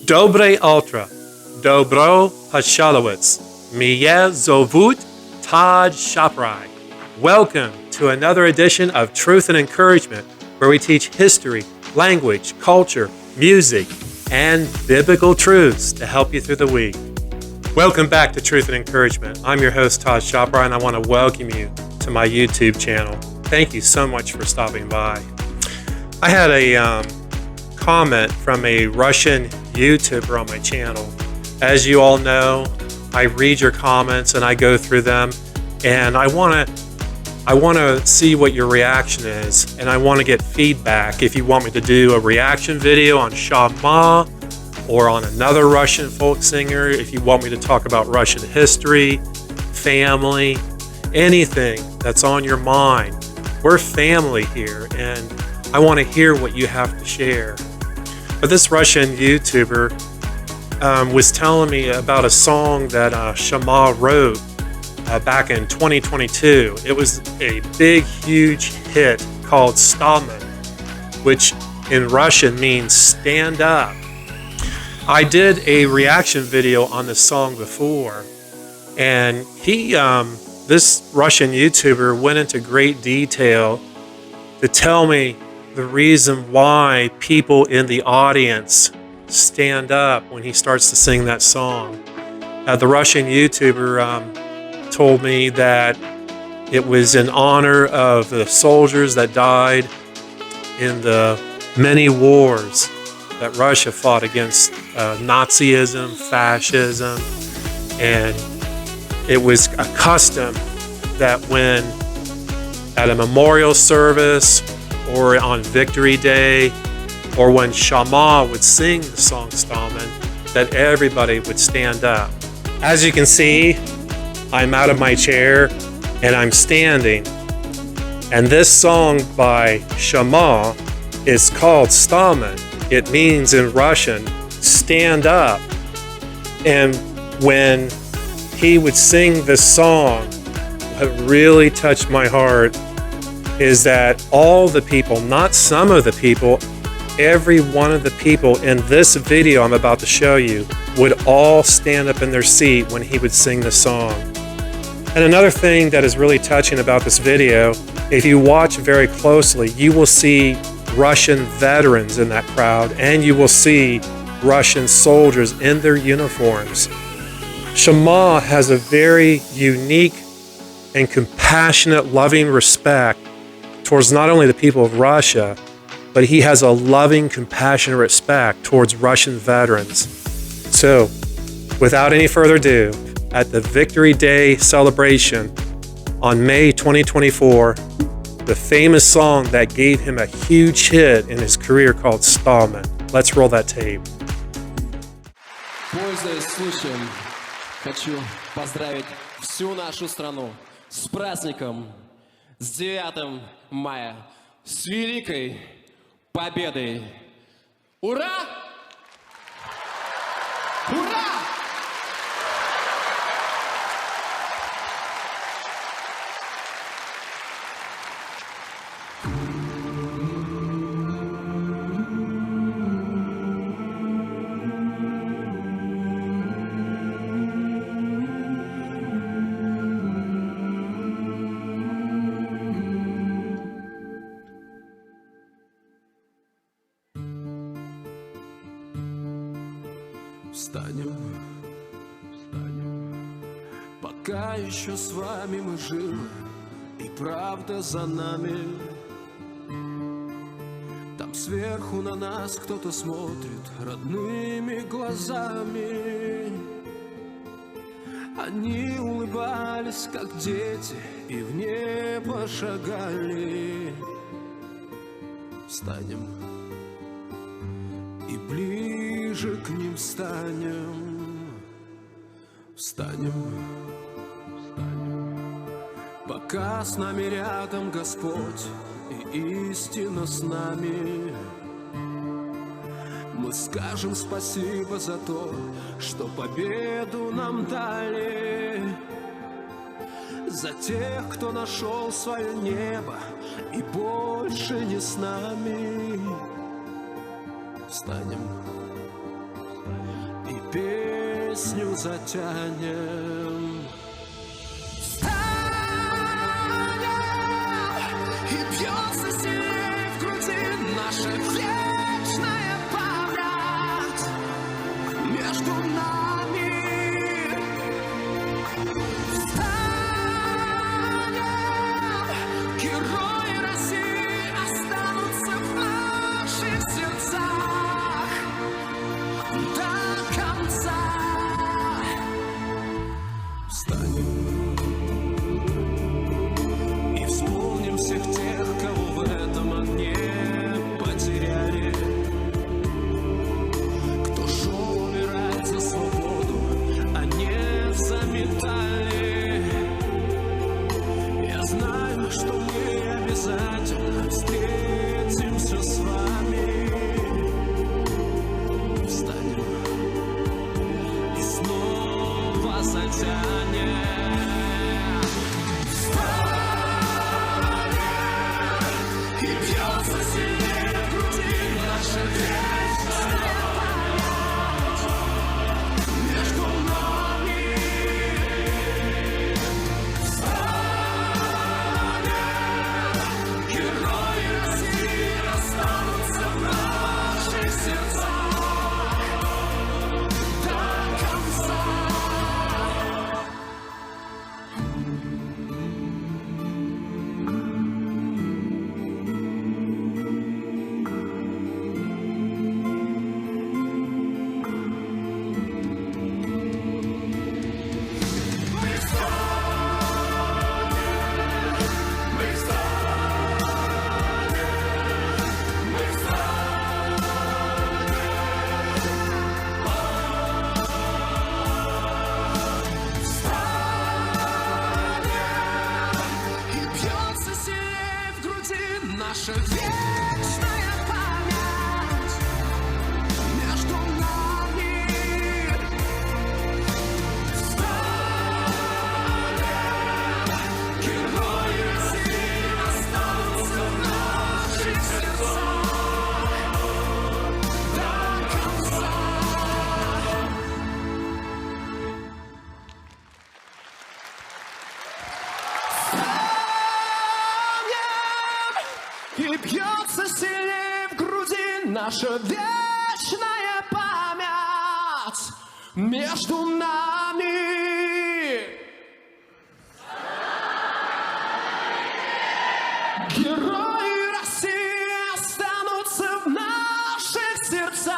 Dobre Ultra, Dobro Pashalowitz, Mnie Zovut Todd Schoppelrei. Welcome to another edition of Truth and Encouragement, where we teach history, language, culture, music, and biblical truths to help you through the week. Welcome back to Truth and Encouragement. I'm your host, Todd Schoppelrei, and I want to welcome you to my YouTube channel. Thank you so much for stopping by. I had a comment from a Russian YouTuber on my channel. As you all know, I read your comments and I go through them, and I want to see what your reaction is, and I want to get feedback if you want me to do a reaction video on Shaman or on another Russian folk singer, if you want me to talk about Russian history, family, anything that's on your mind. We're family here, and I want to hear what you have to share. But this Russian YouTuber was telling me about a song that Shaman wrote back in 2022. It was a big, huge hit called Stalman, which in Russian means stand up. I did a reaction video on this song before, and this Russian YouTuber went into great detail to tell me the reason why people in the audience stand up when he starts to sing that song. The Russian YouTuber told me that it was in honor of the soldiers that died in the many wars that Russia fought against Nazism, fascism, and it was a custom that when at a memorial service or on Victory Day, or when Shaman would sing the song Stalman, that everybody would stand up. As you can see, I'm out of my chair and I'm standing. And this song by Shaman is called Stalman. It means in Russian, stand up. And when he would sing this song, what really touched my heart is that all the people, not some of the people, every one of the people in this video I'm about to show you would all stand up in their seat when he would sing the song. And another thing that is really touching about this video, if you watch very closely, you will see Russian veterans in that crowd, and you will see Russian soldiers in their uniforms. Shaman has a very unique and compassionate, loving respect towards not only the people of Russia, but he has a loving, compassionate respect towards Russian veterans. So, without any further ado, at the Victory Day celebration on May 2024, the famous song that gave him a huge hit in his career called Stalman. Let's roll that tape. Пользуясь случаем, хочу поздравить всю нашу страну с праздником, с 9 мая, с Великой Победой! Ура! Ура! Встанем, пока еще с вами мы живы, и правда за нами. Там сверху на нас кто-то смотрит родными глазами. Они улыбались, как дети, и в небо шагали. Встанем и ближе к ним станем, встанем, пока с нами рядом Господь и истина с нами. Мы скажем спасибо за то, что победу нам дали, за тех, кто нашел свое небо и больше не с нами. Встанем, песню затянем. И бьется сильнее в груди наша вечная память между нами. Встанем, герои России останутся в наших сердцах до конца. Встанем и вспомним всех тех, кого в этом огне потеряли, кто шел умирать за свободу, а не за медали. Я знаю, что мы обязательно встретимся с вами. Встанем и снова затянем. И бьется сильнее в груди наша вечная память между нами. Встанем, герои России останутся в наших сердцах до конца. И бьется сильнее в груди наша вечная память между нами. Встанем, герои России останутся в наших сердцах до конца. И бьется сильнее в груди наша вечная память между нами. Герои России останутся в наших сердцах.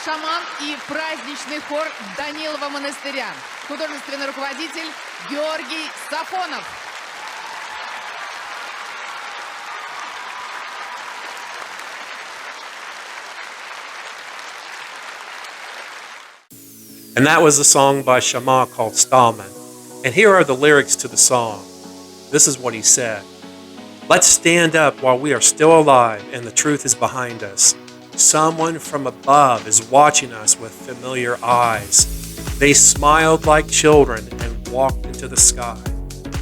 Шаман и праздничный хор Данилова монастыря. Художественный руководитель Георгий Сафонов. And that was a song by Shaman called Stalman. And here are the lyrics to the song. This is what he said. Let's stand up while we are still alive and the truth is behind us. Someone from above is watching us with familiar eyes. They smiled like children and walked into the sky.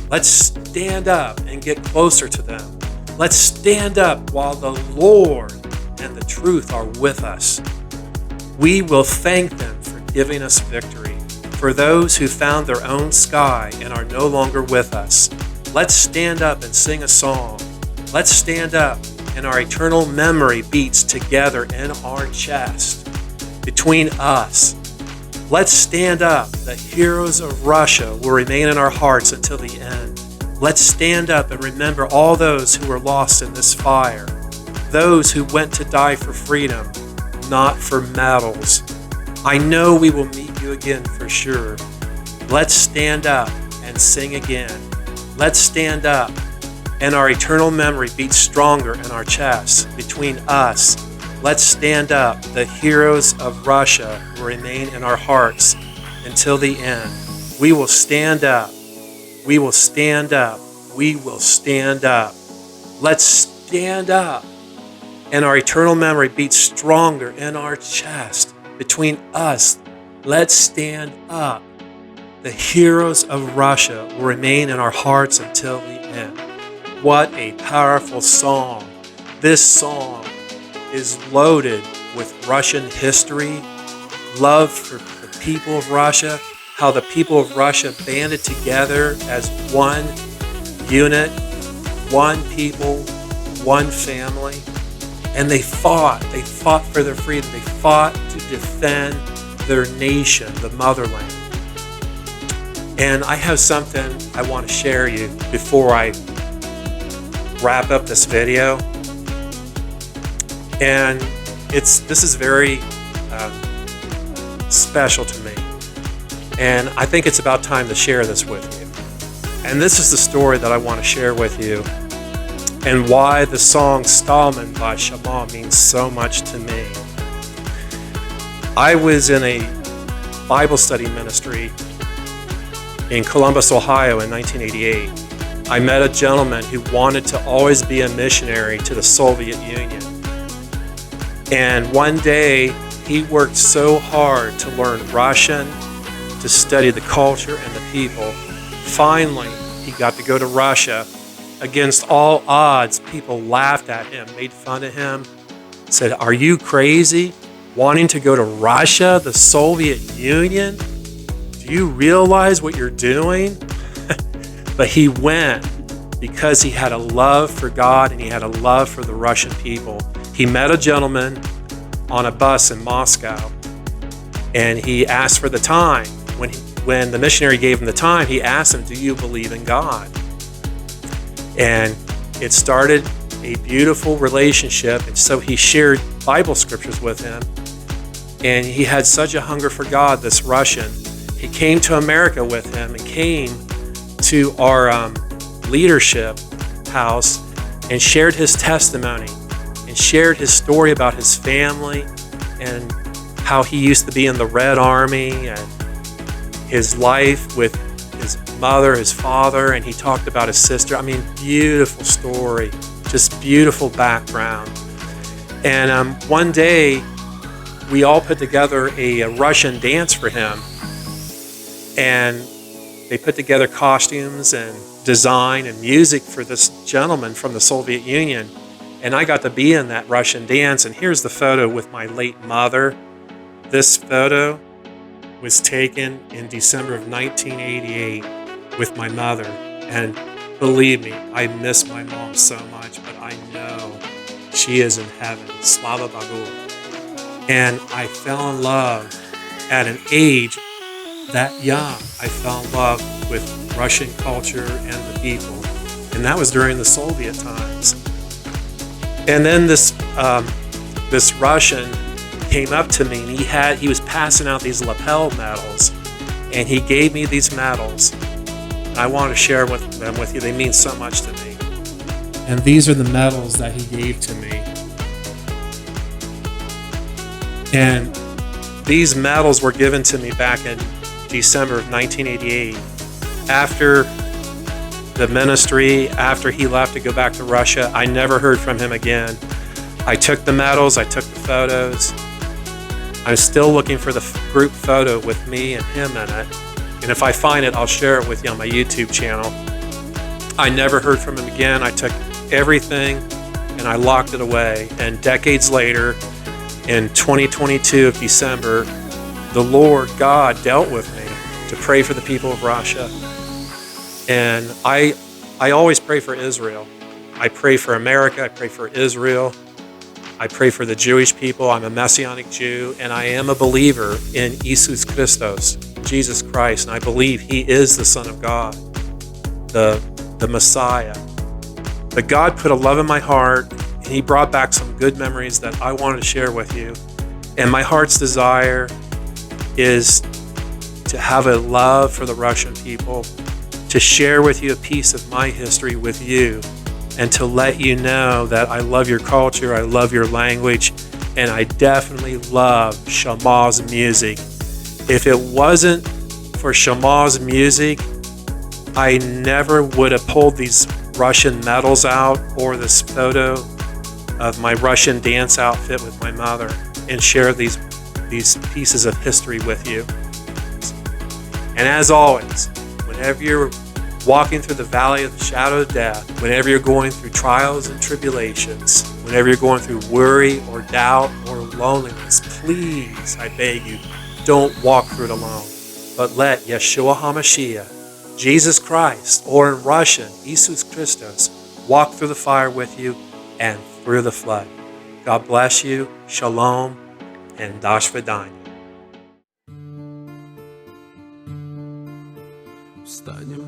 Let's stand up and get closer to them. Let's stand up while the Lord and the truth are with us. We will thank them for giving us victory. For those who found their own sky and are no longer with us, let's stand up and sing a song. Let's stand up and our eternal memory beats together in our chest. Between us, let's stand up. The heroes of Russia will remain in our hearts until the end. Let's stand up and remember all those who were lost in this fire. Those who went to die for freedom, not for medals. I know we will meet you again for sure. Let's stand up and sing again. Let's stand up and our eternal memory beats stronger in our chests. Between us, let's stand up. The heroes of Russia will remain in our hearts until the end. We will stand up. We will stand up. We will stand up. Let's stand up. And our eternal memory beats stronger in our chest. Between us, let's stand up. The heroes of Russia will remain in our hearts until the end. What a powerful song. This song is loaded with Russian history, love for the people of Russia, how the people of Russia banded together as one unit, one people, one family, and they fought for their freedom. They fought to defend their nation, the motherland. And I have something I want to share you before I wrap up this video. And this is very special to me. And I think it's about time to share this with you. And this is the story that I want to share with you, and why the song Stalman by Shaman means so much to me. I was in a Bible study ministry in Columbus, Ohio in 1988. I met a gentleman who wanted to always be a missionary to the Soviet Union. And one day he worked so hard to learn Russian, to study the culture and the people. Finally, he got to go to Russia. Against all odds, people laughed at him, made fun of him, said, "Are you crazy? Wanting to go to Russia, the Soviet Union? Do you realize what you're doing?" But he went because he had a love for God and he had a love for the Russian people. He met a gentleman on a bus in Moscow, and he asked for the time. When the missionary gave him the time, he asked him, "Do you believe in God?" And it started a beautiful relationship. And so he shared Bible scriptures with him. And he had such a hunger for God, this Russian. He came to America with him and came to our leadership house and shared his testimony and shared his story about his family and how he used to be in the Red Army and his life with his mother, his father, and he talked about his sister. I mean, beautiful story, just beautiful background. And one day, we all put together a Russian dance for him. And they put together costumes and design and music for this gentleman from the Soviet Union. And I got to be in that Russian dance. And here's the photo with my late mother. This photo was taken in December of 1988 with my mother. And believe me, I miss my mom so much, but I know she is in heaven. Slava Bogu. And I fell in love at an age that young. I fell in love with Russian culture and the people. And that was during the Soviet times. And then this Russian came up to me, and he was passing out these lapel medals, and he gave me these medals. And I want to share them with you. They mean so much to me. And these are the medals that he gave to me. And these medals were given to me back in December of 1988. After the ministry, after he left to go back to Russia, I never heard from him again. I took the medals, I took the photos. I'm still looking for the group photo with me and him in it. And if I find it, I'll share it with you on my YouTube channel. I never heard from him again. I took everything and I locked it away. And decades later, in 2022 of December, the Lord God dealt with me to pray for the people of Russia. And I always pray for Israel. I pray for America. I pray for Israel. I pray for the Jewish people. I'm a Messianic Jew, and I am a believer in Jesus Christos, Jesus Christ, and I believe He is the Son of God, the Messiah. But God put a love in my heart, and He brought back some good memories that I wanted to share with you. And my heart's desire is to have a love for the Russian people, to share with you a piece of my history with you, and to let you know that I love your culture, I love your language, and I definitely love Shaman's music. If it wasn't for Shaman's music, I never would have pulled these Russian medals out or this photo of my Russian dance outfit with my mother and share these pieces of history with you. And as always, whenever you're walking through the valley of the shadow of death, whenever you're going through trials and tribulations, whenever you're going through worry or doubt or loneliness, please, I beg you, don't walk through it alone, but let Yeshua HaMashiach, Jesus Christ, or in Russian, Isus Christos, walk through the fire with you and through the flood. God bless you, shalom, and До свидания. Встанем,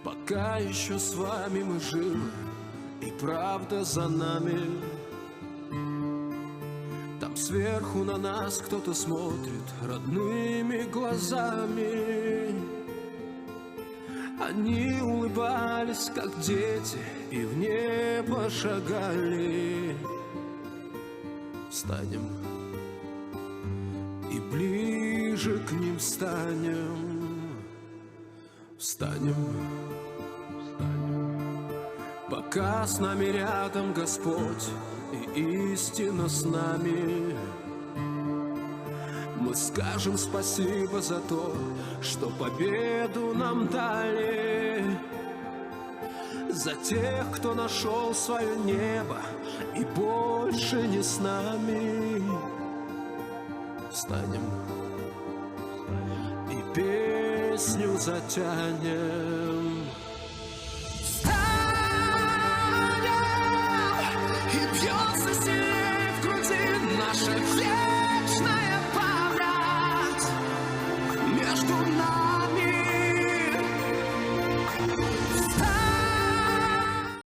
пока еще с вами мы живы, и правда за нами. Там сверху на нас кто-то смотрит родными глазами. Они улыбались, как дети, и в небо шагали. Встанем и ближе к ним станем. Встанем, пока с нами рядом Господь и истина с нами. Мы скажем спасибо за то, что победу нам дали, за тех, кто нашел свое небо и больше не с нами. Встанем и песню затянем.